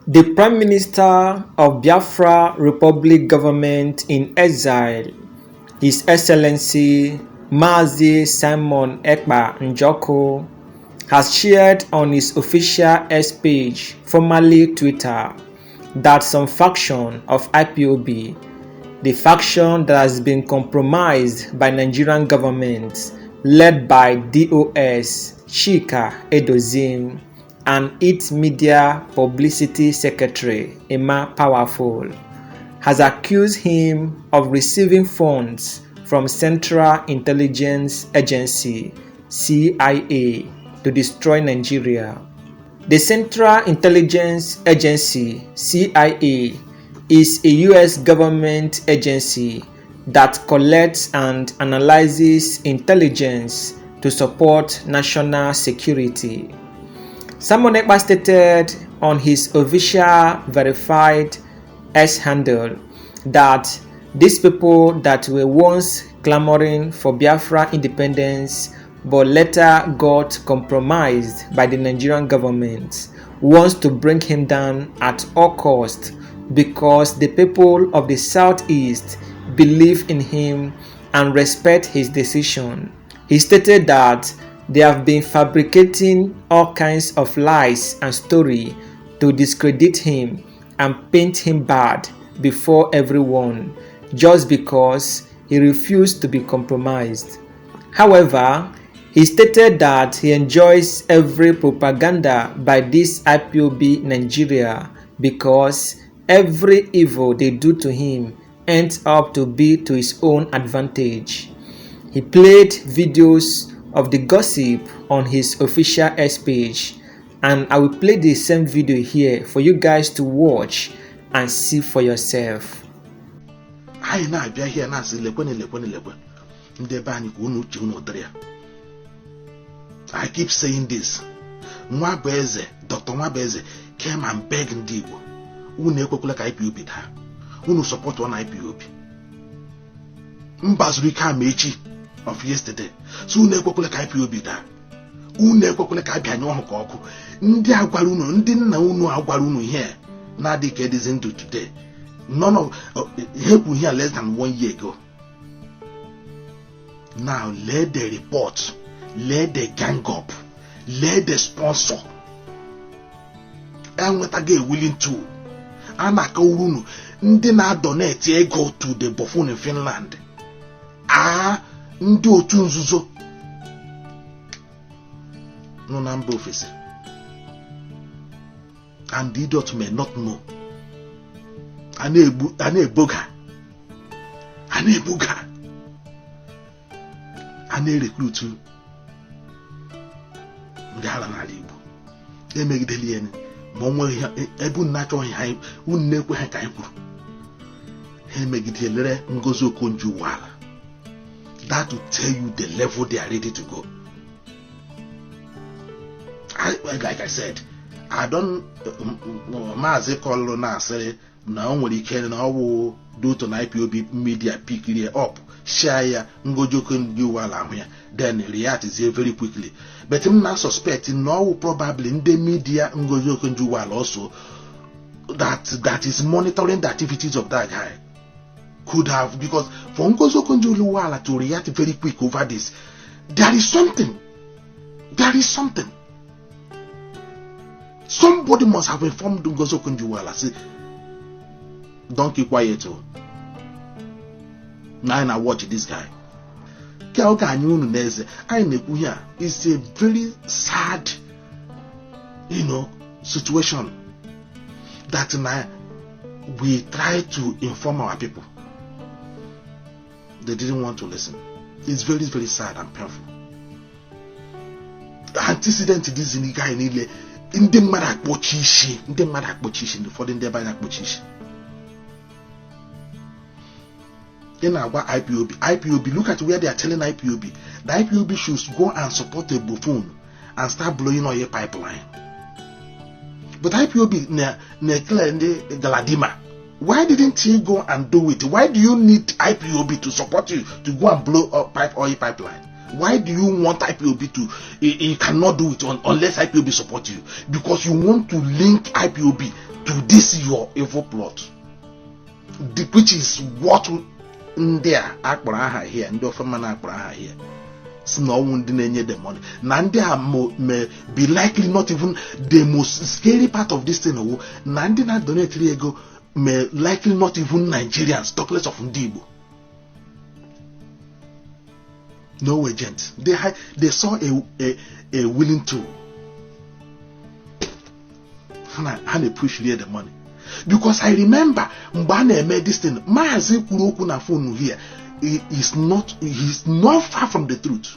The Prime Minister of Biafra Republic Government in Exile, His Excellency Mazi Simon Ekpa Njoko, has shared on his official X page, formerly Twitter, that some faction of IPOB, the faction that has been compromised by Nigerian government led by DOS Chika Edozim and its media publicity secretary Emma Powerful, has accused him of receiving funds from Central Intelligence Agency CIA to destroy Nigeria. The Central Intelligence Agency CIA is a US government agency that collects and analyzes intelligence to support national security. Simon Ekpa stated on his official verified X handle that these people that were once clamoring for Biafra independence but later got compromised by the Nigerian government wants to bring him down at all costs because the people of the Southeast believe in him and respect his decision. He stated that they have been fabricating all kinds of lies and stories to discredit him and paint him bad before everyone just because he refused to be compromised. However, he stated that he enjoys every propaganda by this IPOB Nigeria because every evil they do to him ends up to be to his own advantage. He played videos of the gossip on his official X page, and I will play the same video here for you guys to watch and see for yourself. I na-abịa here na-asị lekwe ndị ebe anyị ka unu uche unu dịrị ya. I keep saying this. Nwabueze, Dr. Nwabueze came and begged ndị Igbo, unu ekwekwala ka IPOB daa, unu support one IPOB. Mbazuru ike Amechi of yesterday, so unu ekwekwala ka IPOB daa, unu ekwekwala ka abịanye ọhụ ka ọkụ. Ndị agwara unu, ndị nna unu agwara unu here na-adị ka edizi ndụ today. None of help here less than 1 year ago. Now let the report, let the gang up, let the sponsor. And what again willing to? Anaka urunu ndị na-donate ego to the buffoon in Finland. Ndị otu nzuzo no na mba ofesi. And the idiot may not know. Ane-ebuga, ane-recruit ndị ala n'ala Igbo. Emegideli ene ma onwe ebe unu na-achọghị ha, unu na-ekwe ha ka anyị kwuru. Ha emegidelere Ngozi Okonjo-Iweala. That will tell you the level they are ready to go. Like I said, I don't Mazi Kolo na say na o nwere ike na ọwụ do to na IPOB media pick it up, share ya, Ngozi Okonjo-Iweala ahụ ya, then react very quickly. But I'm not suspecting no probably in the media Ngozi Okonjo-Iweala also that is monitoring the activities of that guy. Could have, because for Ngozi Okonjo-Iweala to react very quick over this, there is something. Somebody must have informed Ngozi Okonjo-Iweala. Say, don't keep quiet. Now I watch this guy. It's a very sad, situation that now we try to inform our people. They didn't want to listen. It's very, very sad and painful. The antecedent to this in the guy in the Marak Bochishi, in the Marak Bochishi, for the Banak Bochishi. In our IPOB, look at where they are telling IPOB. The IPOB should go and support a buffoon and start blowing oil pipeline. But IPOB, Galadima, why didn't he go and do it? Why do you need IPOB to support you to go and blow up oil pipeline? Why do you want IPOB to? You cannot do it unless IPOB support you, because you want to link IPOB to this your evil plot, which is what India akpọrọ aha here, ndị ofema na akpọrọ aha here, si na ọnwụ ndị na-enye the money. Na ndị a may be likely not even the most scary part of this thing. Na ndị na donate ego may likely not even Nigerians, talk less of ndị Igbo. No agent. They saw a willing tool. And they push the money. Because I remember Mbane made this thing. Maazi Kuroku na phone here. He's not far from the truth.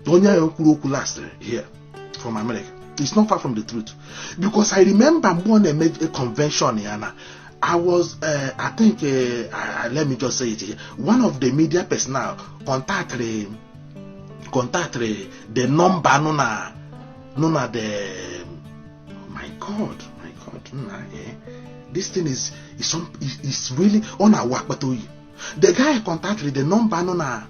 Donya Kuroku last here from America. It's not far from the truth. Because I remember Mbane made a convention here. I was, I think, let me just say it here. One of the media personnel contact the number, nona the, my God, this thing is really on our work, but the guy contacted the number, nona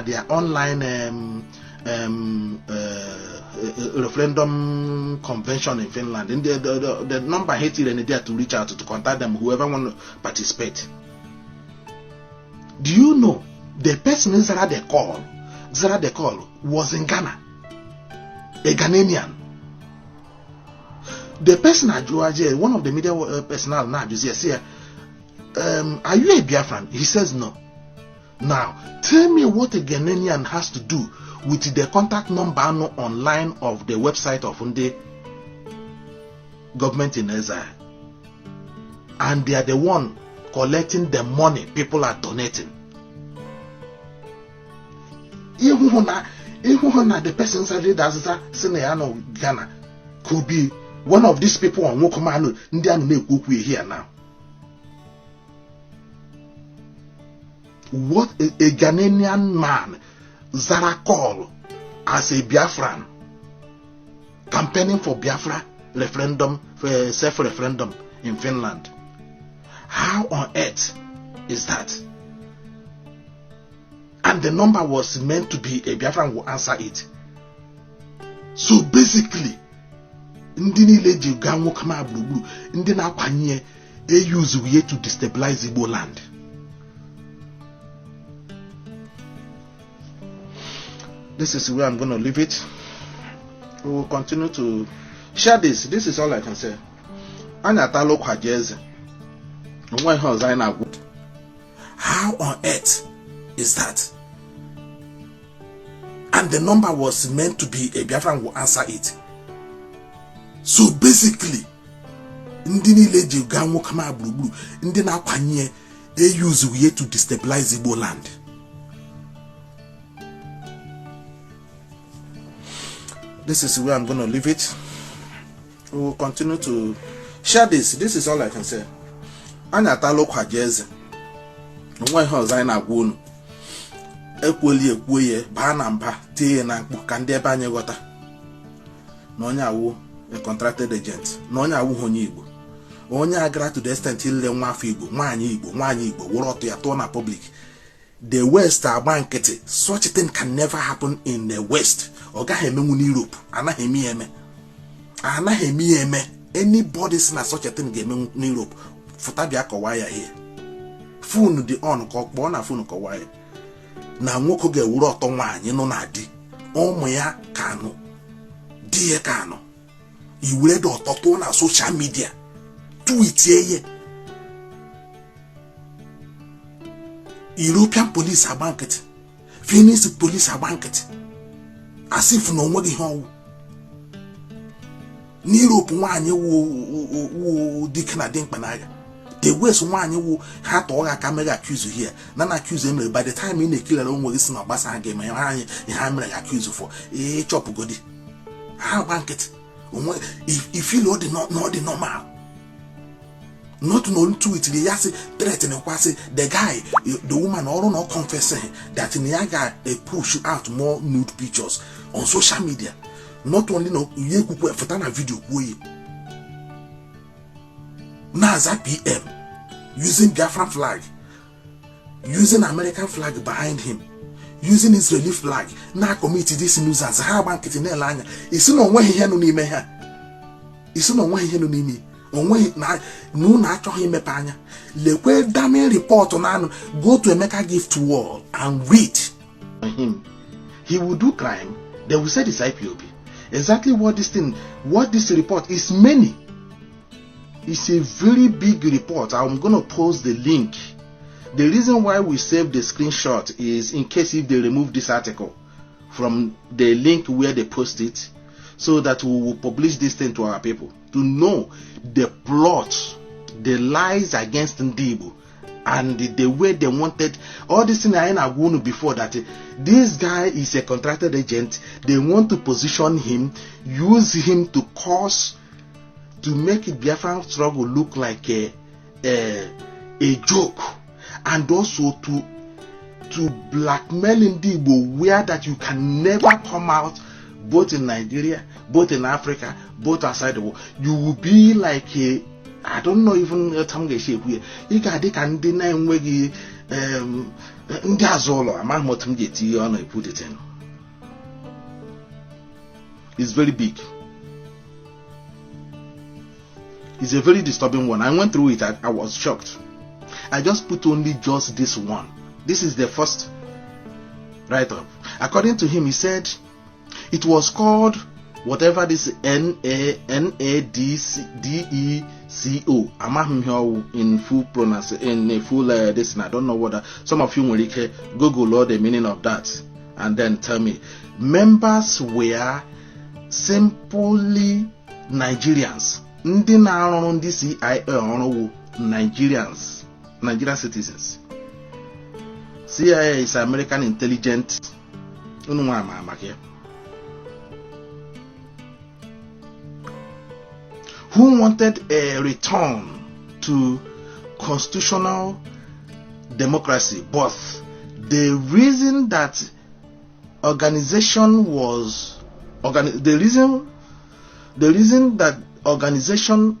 their online referendum convention in Finland, and the number here and there to reach out to contact them, whoever want to participate. Do you know the person Zara they call was in Ghana, a Ghanaian. The person at Georgia, one of the media personnel now, just here, are you a Biafran? He says no. Now tell me what a Ghanaian has to do with the contact number online of the website of the government in exile, and they are the one collecting the money people are donating. Even the person said that's Ghana could be one of these people on Wokomano Indian here now. What a Ghanaian man Zara call as a Biafran campaigning for Biafra referendum, for self-referendum in Finland. How on earth is that? And the number was meant to be a Biafran will answer it. So basically, Ndini leji ganwo kama blue, Ndina kwanye use we to destabilize Igbo land. This is where I'm going to leave it. We will continue to share this. This is all I can say. Anyatalo kwa jeze. How on earth is that? And the number was meant to be a Biafran will answer it. So basically, Ndini leji ganwo kama blue, Ndina kwanye use we to destabilize Igbo land. This is where I'm going to leave it. We will continue to share this. This is all I can say. Anyatalo kwa jeze. Ekweli ekwoye ba na mba tie na mkpu ka ndị ebe anyị ghọta na onye awụ a contracted agent, na onye awụ onye Igbo, onye agara to the extent ile nwa afọ Igbo, nwaanyị Igbo wụrụ ọtụ ya tụọ na public. The West agba nkịtị. Such a thing can never happen in the West. Ogaghị emenwu n'Europe. Anaghị eme. Anybody see na such a thing ga-emenwu n'Europe. Futa bịa kọwaa ya here. Phone dị on ka ọkpọ na phone kọwaa ya. Na nwoke ga-ewuru ọtọ nwaanyị nọ na di. Ụmụ ya ka nọ. Di ya ka nọ. Iwere dị ọtọ tụọ na social media. Tweet ye. European police are banked. Finnish police are banked. As if no one home. Europe one you dikna dink panaga. The West one you had to a camera accuse you here. None accuse him by the time in the killer on listen of Bassa game and accuse you for a chop goody. How banket? If you know the normal. Not known to it, the yasi threatening the guy, the woman all not confessing that Niaga push out more nude pictures on social media. Not only no ye could put video boy. Naza PM using Biafran flag, using American flag behind him, using Israeli flag. Now committed this news as how bank it in Elanya. It's no way he had no name here. isi na onweghị ihe nọ n'ime onweghị na unu achọghị imepe anya. Lekwe damning report na go to Emeka Gift Wall and read him. He will do crime, they will say it's IPOB. Exactly what this report is many. It's a very big report. I'm gonna post the link. The reason why we save the screenshot is in case if they remove this article from the link where they post it, so that we will publish this thing to our people to know the plot, the lies against Ndibo, and the way they wanted all this thing. I have known before that this guy is a contracted agent. They want to position him, use him to make Biafran struggle look like a joke, and also to blackmail Ndibo, where that you can never come out, both in Nigeria, both in Africa, both outside the world. You will be like a, I don't know even tongue shape here. You can deny wegi Ndazolo, a man motumgeti on I put it in. It's very big. It's a very disturbing one. I went through it, I was shocked. I just put only just this one. This is the first write-up. According to him, he said it was called whatever this NADECO. I'm in full pronunciation, in full this. I don't know what some of you will Google all the meaning of that and then tell me. Members were simply Nigerians. Ndị na-arụ ndị CIA ọrụ Nigerians, Nigerian citizens. CIA is American intelligence. Who wanted a return to constitutional democracy, but the reason that organization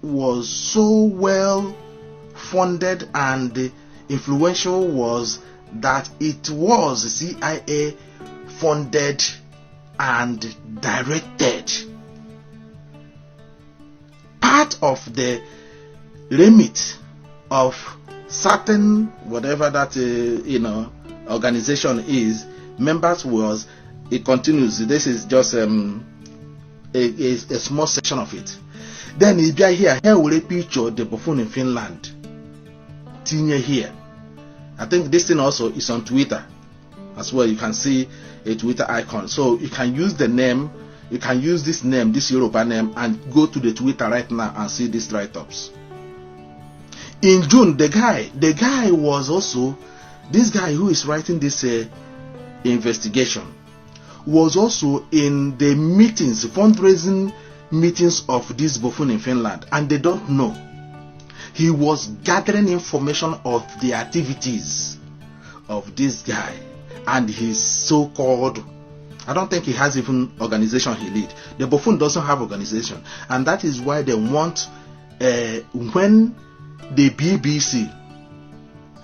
was so well funded and influential was that it was CIA funded and directed. Part of the remit of certain whatever that organization is, members was, it continues. This is just a small section of it. Then if you are here will a picture the buffoon in Finland. Tinye here. I think this thing also is on Twitter as well. You can see a Twitter icon. So you can use the name, you can use this name, this Yoruba name, and go to the Twitter right now and see these write-ups. In June, the guy was also, this guy who is writing this investigation was also in the meetings, fundraising meetings of this buffoon in Finland, and they don't know. He was gathering information of the activities of this guy and his so-called, I don't think he has even organization he lead. The buffoon doesn't have organization, and that is why they want when the BBC,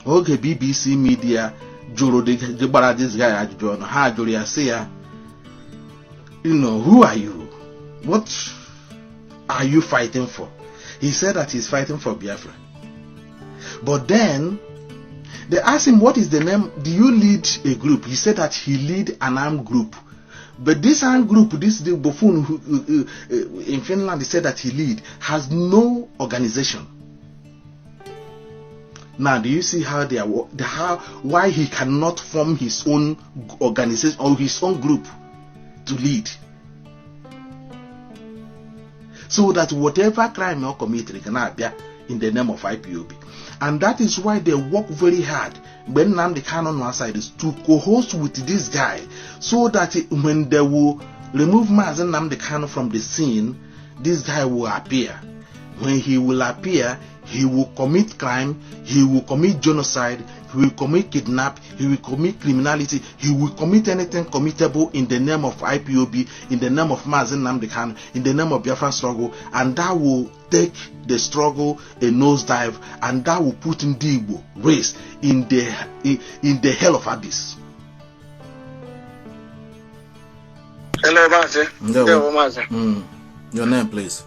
okay, BBC media, this guy, say, who are you? What are you fighting for? He said that he's fighting for Biafra. But then they asked him, what is the name? Do you lead a group? He said that he lead an armed group. But this armed group, the buffoon who, in Finland, he said that he lead, has no organization. Now, do you see how they are? Why he cannot form his own organization or his own group to lead? So that whatever crime you commit, they can appear in the name of IPOB. And that is why they work very hard when Nnamdi Kanu on one side is to co-host with this guy, so that when they will remove Mazen Nnamdi Kanu from the scene, this guy will appear. When he will appear, he will commit crime, he will commit genocide, he will commit kidnap, he will commit criminality, he will commit anything committable in the name of IPOB, in the name of Mazen Nnamdi Kanu, in the name of Biafran struggle, and that will take the struggle a nosedive, and that will put Ndibo race in the hell of abyss. Hello, Master. Your name, please.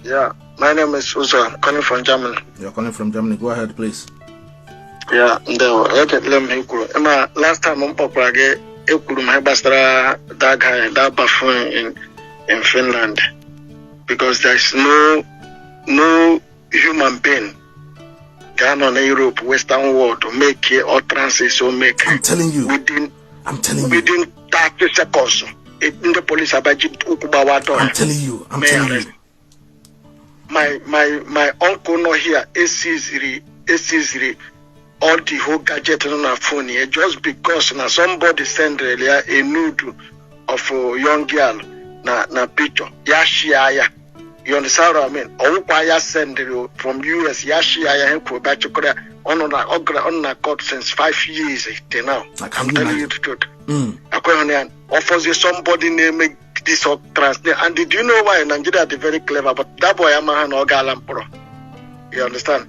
Yeah, my name is Uzo. I'm calling from Germany. You're calling from Germany. Go ahead, please. Yeah, let me go. Last time I'm popular, my bastara that guy, that buffoon in Finland, because there's no human being Ghana on Europe, Western world to make it or transit or make it. I'm telling you. Within 30 seconds. In the police I'm telling you. I'm telling you. My uncle no here is all the whole gadget on our phone here just because now somebody send earlier a nude of a young girl na picture. Yashiaya. You understand what I mean? Or send from US Yashiaya and Quebec on court since 5 years till now. I'm telling you the truth. Offers somebody name this or translate. And did you know why Nigeria is very clever? But that boy Amahan or Galampro. You understand?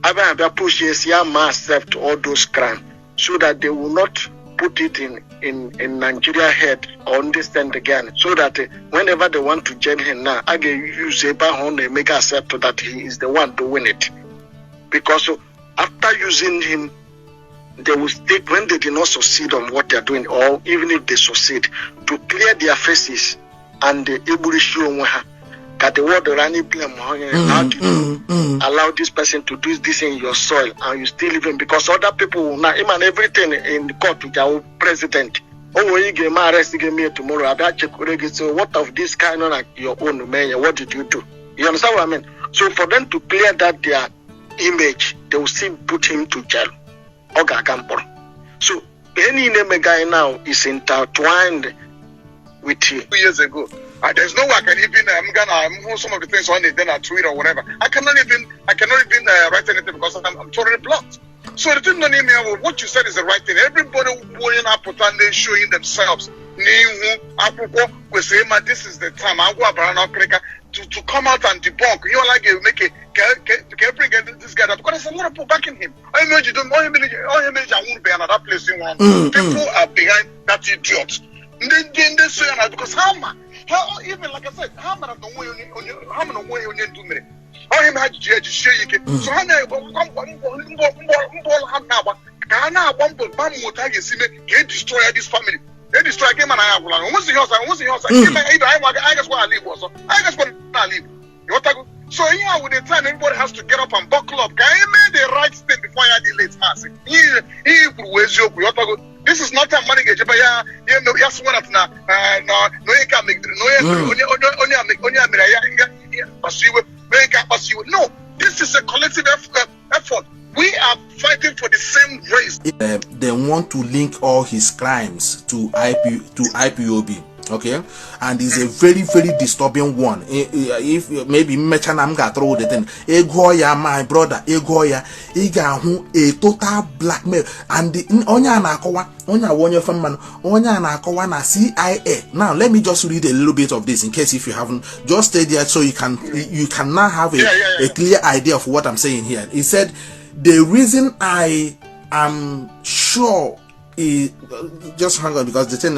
I push accept all those crimes so that they will not put it in Nigeria head or understand again. So that whenever they want to jail him now, I can use a bahon and make accept that he is the one doing it. Because after using him, they will take when they did not succeed on what they are doing, or even if they succeed, to clear their faces and able to show that the world running blame how do you allow this person to do this in your soil and you still living because other people will not even everything in the court with our president. Oh, when you get my arrest, you get me tomorrow. I bet you so what of this kind of your own man? What did you do? You understand what I mean? So for them to clear that their image, they will still put him to jail. So any name guy now is intertwined with you. 2 years ago. There's no way I can even I'm gonna some of the things on it then I tweet or whatever. I cannot even write anything because I'm totally blocked. So the thing don't name me what you said is the right thing. Everybody going up and they showing themselves. This is the time I go around to come out and debunk. You know, like make it can bring this guy up because there's a lot of people backing him. I know you don't I won't be another place in one. People are behind that idiot. They say because how even like I said, how many on your 2 minutes? How him had to share you get so how now can destroy this family. They destroy him and I have one. Once I guess what I leave also. I guess what I leave. So yeah, with the time everybody has to get up and buckle up. Guy made the right thing before I delete mass. This is not a money gauge, but yes, one of no, you can't make no, this is a collective effort. We are fighting for the same race. They want to link all his crimes to IPOB. Okay, and it's a very, very disturbing one. If maybe Mechanam got through the thing, Egoya, my brother, Egoya, Egahu, a total blackmail, and the Onya Nakawa, Onya Wonya Famman, Onya Nakawa na CIA. Now, let me just read a little bit of this in case if you haven't, just stay there so you can now have a clear idea of what I'm saying here. He said, the reason I am sure just hang on because the thing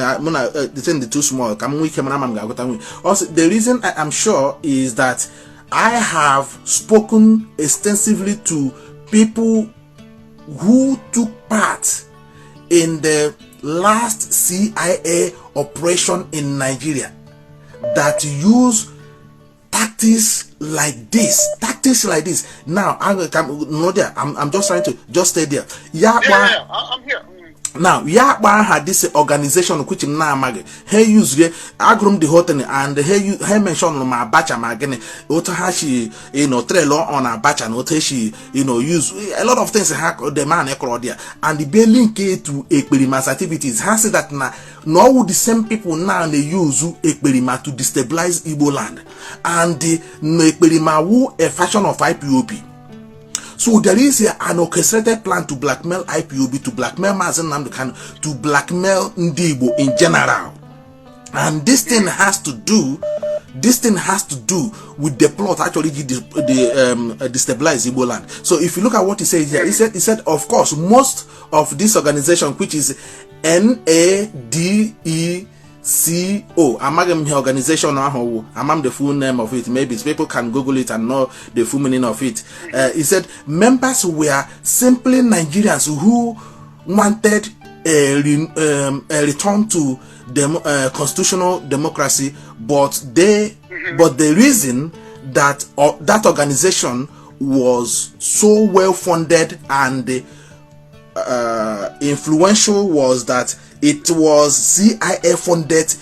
too small. Also, the reason I am sure is that I have spoken extensively to people who took part in the last CIA operation in Nigeria that use tactics like this. Now I'm just trying to just stay there. I'm here. Now, Yakba had this organization which now mag he use agrum the hotel and he mentioned my bacha magene otahashi trailer on a bacha and otashi use a lot of things hack the man there and the be link to experiment activities has said that now the same people now they use experiment to destabilize Igbo land and the experiment who a fashion of IPOB. So there is an orchestrated plan to blackmail IPOB, to blackmail Mazen Namdekan, to blackmail Ndibo in general. And this thing has to do with the plot actually destabilize Igbo land. So if you look at what he says here, he said of course most of this organization, which is NADECO, CO. Among the organization, among the full name of it, maybe people can Google it and know the full meaning of it. He said members were simply Nigerians who wanted a return to constitutional democracy, but the reason that that organization was so well funded and influential was that it was CIA funded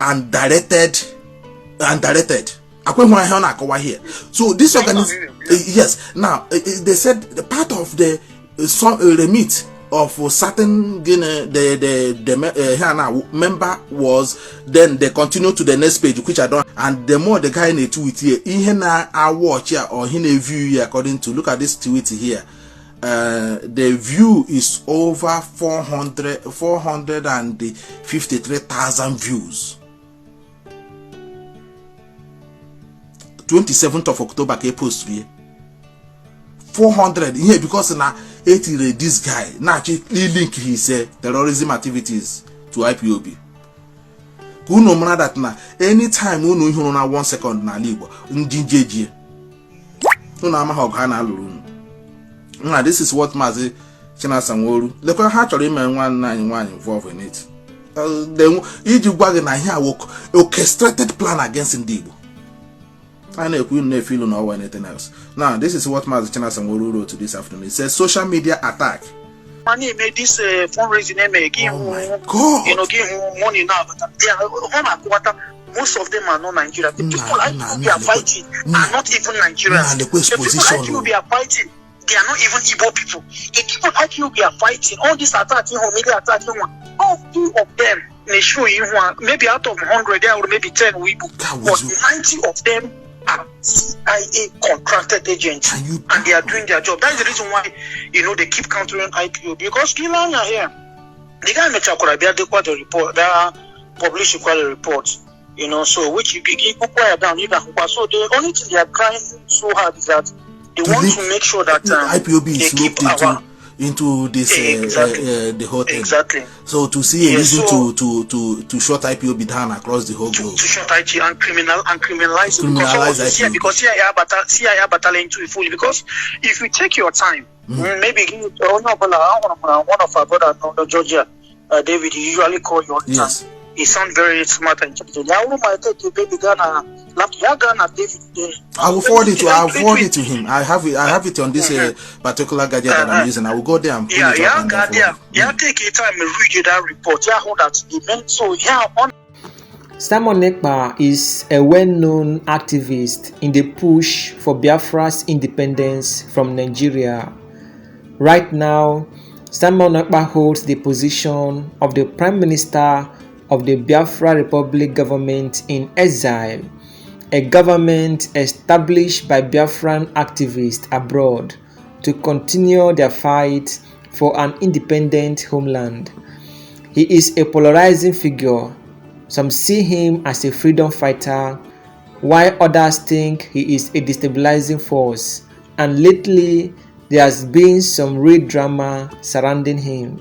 and directed. Here. So this organization, yes. Now they said the part of the remit of certain the member was, then they continue to the next page, which I don't. And the more the guy in a tweet here, I watch here or in a view here, according to look at this tweet here. The view is over 453,000 views. 27th of October, ke post here. 400 here because now 80 this guy now actually link his terrorism activities to IPOB. Kuno mana that na anytime unu ihu na 1 second na Igbo njinjeje. Unu ama ha ga na aluru. Now this is what Mazi Chinasanworu. Look at how to remember one involved in it. Then you gwa na here orchestrated plan against Igbo. I know you don't feel or anything else. Now, this is what Mazi Chinasanworu wrote this afternoon. It says social media attack. Money made this fundraising give God. Give money now, but they are most of them are not Nigerian. The people they are fighting are not even Nigerians. The people they are fighting, they are not even Igbo people. The people they are fighting, all these attacks, media attacks, all few of them, they show you maybe out of 100 there or maybe 10 Igbo, but 90 of them are CIA contracted agents, and they are doing their job. That is the reason why they keep countering IPO, because Kilanya here, the guy met Chakurabia, they quite a report, they published quite a report, so which you can quiet down, so the only thing they are trying so hard is that they want to make sure that IPOB is looked into this the whole thing. Exactly. So to see a reason to shut IPOB down across the whole globe. To shut IT and criminalize it. Because CIA are battling to it fully. Because if you take your time, maybe one of our brothers, Georgia, David, he usually call you all the time. He sounds very smart and intelligent. I will forward it to him. I have it on this particular gadget that I'm using. I will go there and pull it up. Take your time and read that report. Simon Ekpa is a well-known activist in the push for Biafra's independence from Nigeria. Right now, Simon Ekpa holds the position of the Prime Minister of the Biafra Republic government in exile, a government established by Biafran activists abroad to continue their fight for an independent homeland. He is a polarizing figure. Some see him as a freedom fighter, while others think he is a destabilizing force, and lately there has been some real drama surrounding him.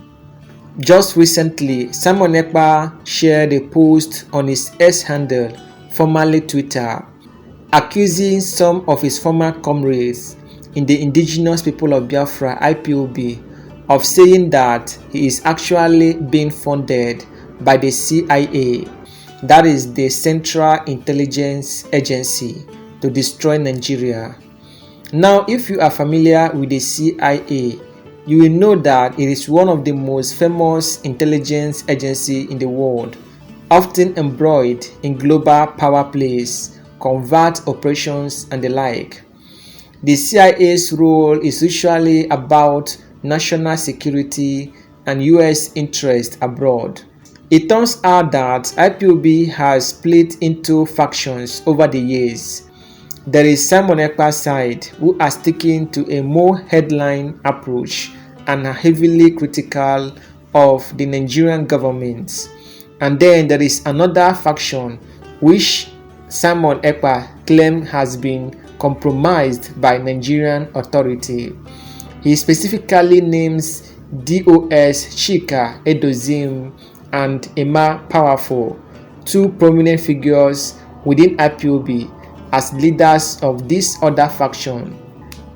Just recently, Simon Ekpa shared a post on his X handle, formerly Twitter, accusing some of his former comrades in the indigenous people of Biafra IPOB of saying that he is actually being funded by the CIA, that is the Central Intelligence Agency, to destroy Nigeria. Now, if you are familiar with the CIA, you will know that it is one of the most famous intelligence agencies in the world, often embroiled in global power plays, covert operations, and the like. The CIA's role is usually about national security and US interests abroad. It turns out that IPOB has split into factions over the years. There is Simon Ekpa's side, who are sticking to a more headline approach and are heavily critical of the Nigerian government. And then there is another faction which Simon Ekpa claims has been compromised by Nigerian authority. He specifically names DOS Chika Edozim and Emma Powerful, two prominent figures within IPOB as leaders of this other faction.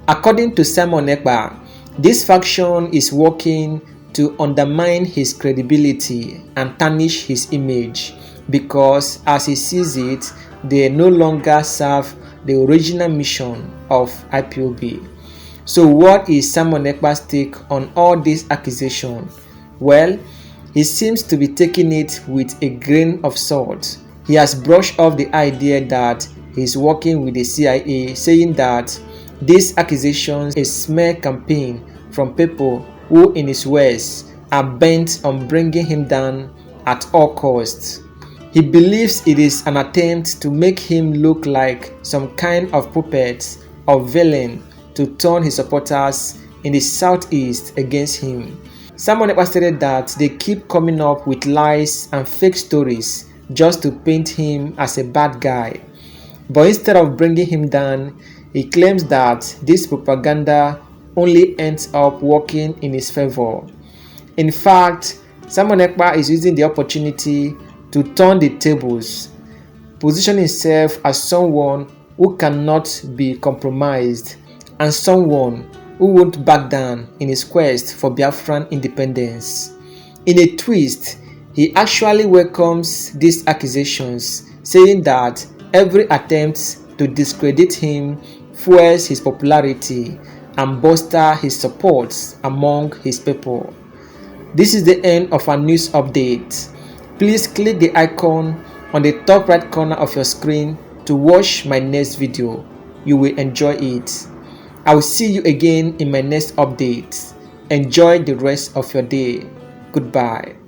According to Simon Ekpa, this faction is working to undermine his credibility and tarnish his image because, as he sees it, they no longer serve the original mission of IPOB. So what is Simon Ekpa's take on all these accusations? Well, he seems to be taking it with a grain of salt. He has brushed off the idea that he is working with the CIA, saying that these accusations are a smear campaign from people who, in his words, are bent on bringing him down at all costs. He believes it is an attempt to make him look like some kind of puppet or villain to turn his supporters in the southeast against him. Simon Ekpa stated that they keep coming up with lies and fake stories just to paint him as a bad guy. But instead of bringing him down, he claims that this propaganda only ends up working in his favor. In fact, Simon Ekpa is using the opportunity to turn the tables, position himself as someone who cannot be compromised and someone who won't back down in his quest for Biafran independence. In a twist, he actually welcomes these accusations, saying that every attempt to discredit him fuels his popularity and bolsters his support among his people. This is the end of our news update. Please click the icon on the top right corner of your screen to watch my next video. You will enjoy it. I will see you again in my next update. Enjoy the rest of your day. Goodbye.